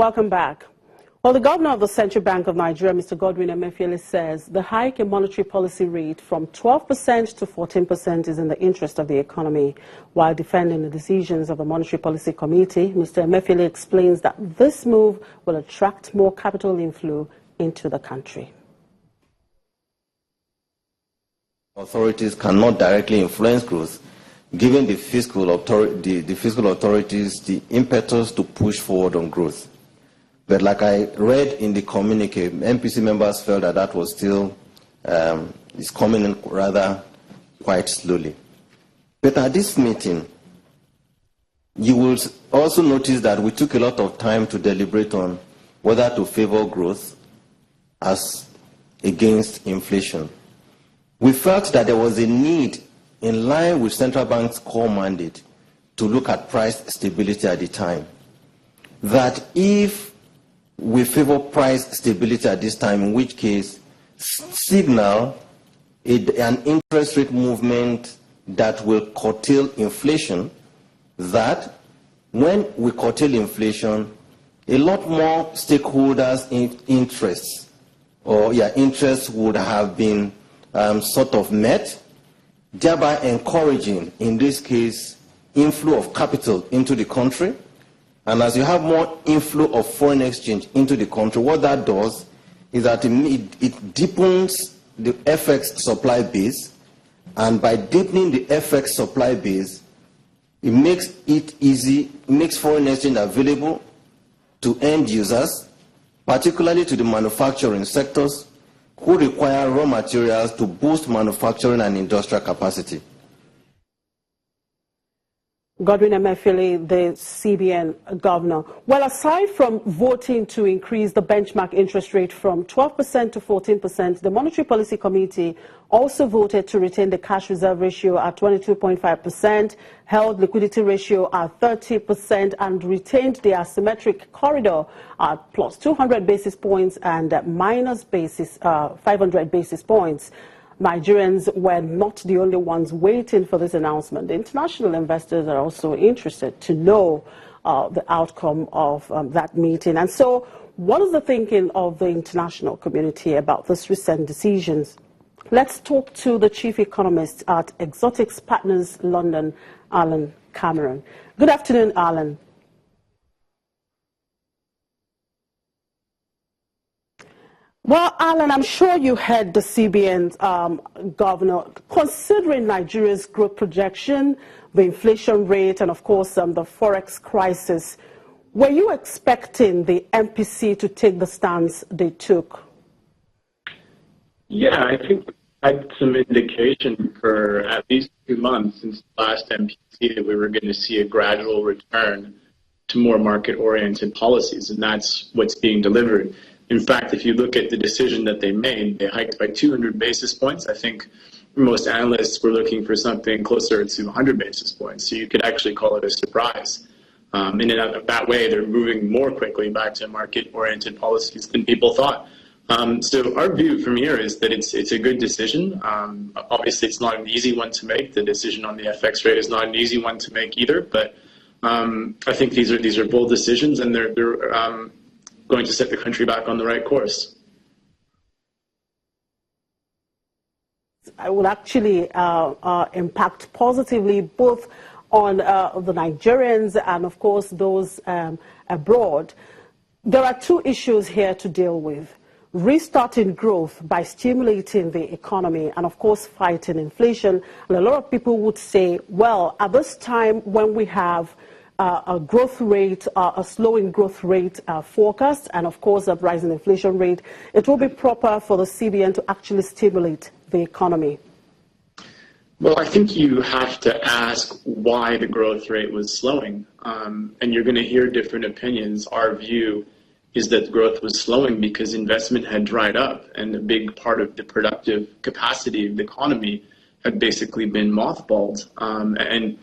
Welcome back. Well, the governor of the Central Bank of Nigeria, Mr. Godwin Emefiele, says the hike in monetary policy rate from 12% to 14% is in the interest of the economy. While defending the decisions of the Monetary Policy Committee, Mr. Emefiele explains that this move will attract more capital inflow into the country. Authorities cannot directly influence growth, giving the fiscal authorities the impetus to push forward on growth. But like I read in the communique, MPC members felt that that was still is coming in rather quite slowly. But at this meeting, you will also notice that we took a lot of time to deliberate on whether to favor growth as against inflation. We felt that there was a need, in line with Central Bank's core mandate, to look at price stability at the time. That if we favor price stability at this time, in which case signal an interest rate movement that will curtail inflation, that when we curtail inflation, a lot more stakeholders' interests would have been sort of met, thereby encouraging, in this case, inflow of capital into the country. And as you have more inflow of foreign exchange into the country, what that does is that it deepens the FX supply base. And by deepening the FX supply base, it makes it easy, makes foreign exchange available to end users, particularly to the manufacturing sectors, who require raw materials to boost manufacturing and industrial capacity. Godwin Emefiele, the CBN governor. Well, aside from voting to increase the benchmark interest rate from 12% to 14%, the Monetary Policy Committee also voted to retain the cash reserve ratio at 22.5%, held liquidity ratio at 30%, and retained the asymmetric corridor at plus 200 basis points and minus 500 basis points. Nigerians were not the only ones waiting for this announcement. The international investors are also interested to know the outcome of that meeting. And so, what is the thinking of the international community about this recent decisions? Let's talk to the chief economist at Exotics Partners London, Alan Cameron. Good afternoon, Alan. Well, Alan, I'm sure you heard the CBN's governor. Considering Nigeria's growth projection, the inflation rate, and of course the forex crisis, were you expecting the MPC to take the stance they took? Yeah, I think I had some indication for at least 2 months since the last MPC that we were going to see a gradual return to more market-oriented policies, and that's what's being delivered. In fact, if you look at the decision that they made, they hiked by 200 basis points. I think most analysts were looking for something closer to 100 basis points. So you could actually call it a surprise. And in that way, they're moving more quickly back to market-oriented policies than people thought. So our view from here is that it's a good decision. Obviously, it's not an easy one to make. The decision on the FX rate is not an easy one to make either. But I think these are bold decisions, and they're going to set the country back on the right course. It will actually impact positively both on the Nigerians and, of course, those abroad. There are two issues here to deal with: restarting growth by stimulating the economy and, of course, fighting inflation. And a lot of people would say, well, at this time when we have a growth rate, a slowing growth rate forecast, and of course a rising inflation rate, it will be proper for the CBN to actually stimulate the economy. Well, I think you have to ask why the growth rate was slowing, and you're going to hear different opinions. Our view is that growth was slowing because investment had dried up, and a big part of the productive capacity of the economy had basically been mothballed. And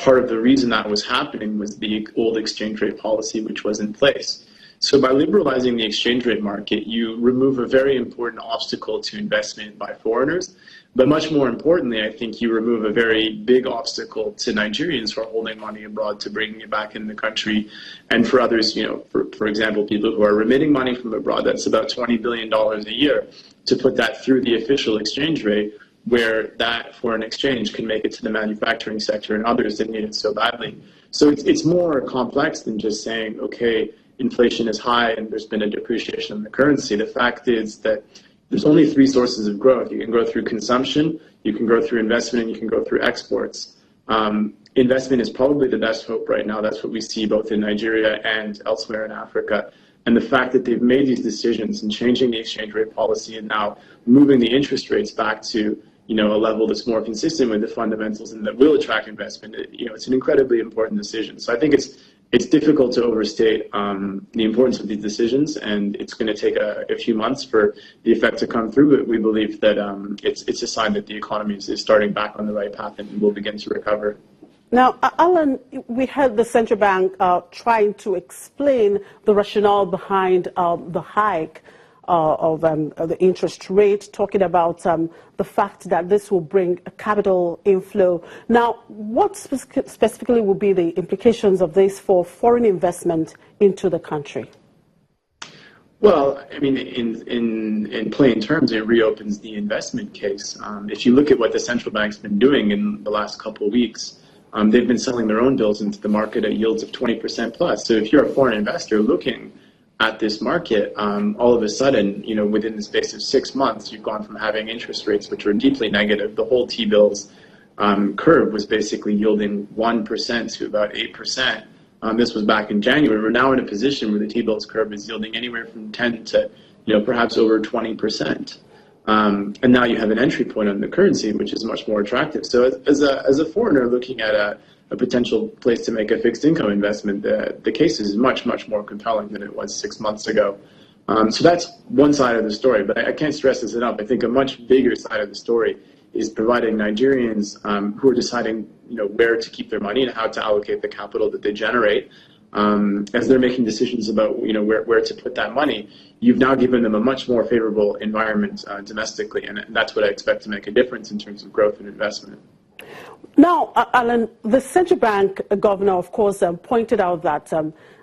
part of the reason that was happening was the old exchange rate policy, which was in place. So by liberalizing the exchange rate market, you remove a very important obstacle to investment by foreigners, But much more importantly, I think you remove a very big obstacle to Nigerians who are holding money abroad to bringing it back in the country. And for others, for example, people who are remitting money from abroad, that's about $20 billion a year, to put that through the official exchange rate, where that foreign exchange can make it to the manufacturing sector and others that need it so badly. So it's more complex than just saying, okay, inflation is high and there's been a depreciation in the currency. The fact is that there's only three sources of growth. You can grow through consumption, you can grow through investment, and you can grow through exports. Investment is probably the best hope right now. That's what we see both in Nigeria and elsewhere in Africa. And the fact that they've made these decisions and changing the exchange rate policy and now moving the interest rates back to a level that's more consistent with the fundamentals and that will attract investment, it's an incredibly important decision. So I think it's difficult to overstate the importance of these decisions, and it's going to take a few months for the effect to come through, but we believe that it's a sign that the economy is starting back on the right path and will begin to recover. Now, Alan, we heard the central bank trying to explain the rationale behind the hike of the interest rate, talking about the fact that this will bring a capital inflow. Now, what specifically will be the implications of this for foreign investment into the country? Well, I mean, in plain terms, it reopens the investment case. If you look at what the central bank's been doing in the last couple of weeks, they've been selling their own bills into the market at yields of 20% plus. So if you're a foreign investor looking at this market, all of a sudden, within the space of 6 months, you've gone from having interest rates which were deeply negative. The whole T-bills curve was basically yielding 1% to about 8%. This was back in January. We're now in a position where the T-bills curve is yielding anywhere from 10 to, perhaps over 20%. And now you have an entry point on the currency, which is much more attractive. So as a foreigner looking at a potential place to make a fixed income investment, the case is much, much more compelling than it was 6 months ago. So that's one side of the story, but I can't stress this enough. I think a much bigger side of the story is providing Nigerians who are deciding, where to keep their money and how to allocate the capital that they generate. As they're making decisions about, where to put that money, you've now given them a much more favorable environment domestically, and that's what I expect to make a difference in terms of growth and investment. Now, Alan, the central bank governor, of course, pointed out that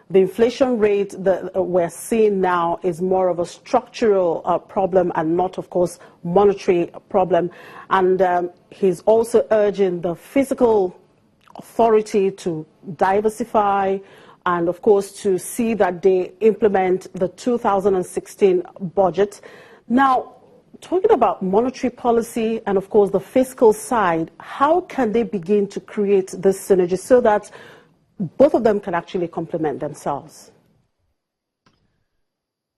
the inflation rate that we're seeing now is more of a structural problem and not, of course, monetary problem. And he's also urging the fiscal authority to diversify and, of course, to see that they implement the 2016 budget. Now, talking about monetary policy and, of course, the fiscal side, how can they begin to create this synergy so that both of them can actually complement themselves?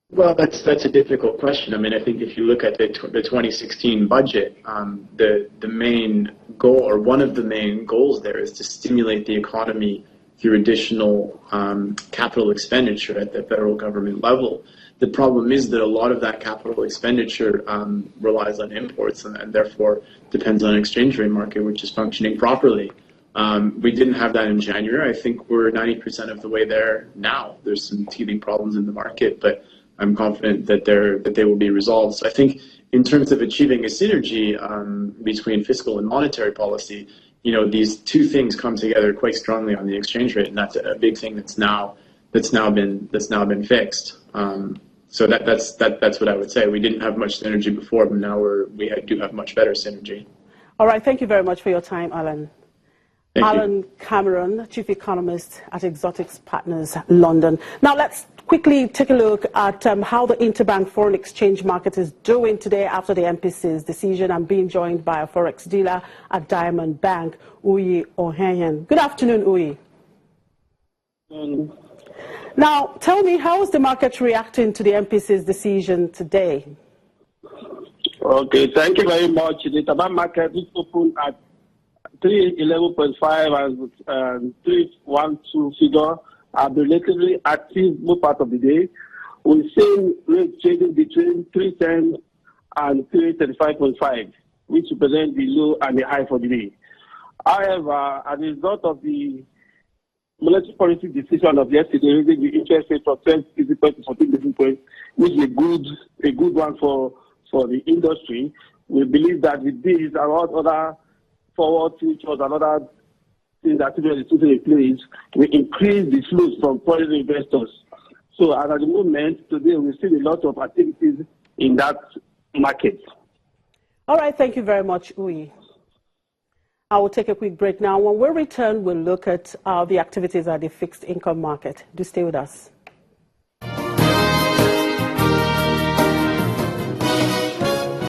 Well, that's a difficult question. I mean, I think if you look at the 2016 budget, the main goal, or one of the main goals there, is to stimulate the economy through additional capital expenditure at the federal government level. The problem is that a lot of that capital expenditure relies on imports and therefore depends on an exchange rate market which is functioning properly. We didn't have that in January. I think we're 90% of the way there now. There's some teething problems in the market, but I'm confident that they will be resolved. So I think in terms of achieving a synergy between fiscal and monetary policy, these two things come together quite strongly on the exchange rate, and that's a big thing that's now been fixed. So that's what I would say. We didn't have much synergy before, but now we do have much better synergy. All right. Thank you very much for your time, Alan. Alan Cameron, Chief Economist at Exotics Partners, London. Now let's quickly take a look at how the interbank foreign exchange market is doing today after the MPC's decision. I'm being joined by a forex dealer at Diamond Bank, Uyi Ohenyen. Good afternoon, Uyi. Now, tell me, how is the market reacting to the MPC's decision today? Okay, thank you very much. The interbank market is open at 311.5 and 312 figure are relatively active most part of the day. We're seeing rates trading between 310 and 335.5, which represent the low and the high for the day. However, as a result of the monetary policy decision of yesterday, raising the interest rate from 10 basis points to 14 basis points, which is a good one for the industry, we believe that with this and all other forward futures and other things that we are putting in place, we increase the flows from foreign investors. So at the moment, today, we see a lot of activities in that market. All right, thank you very much, Uyi. I will take a quick break now. When we return, we'll look at the activities at the fixed income market. Do stay with us.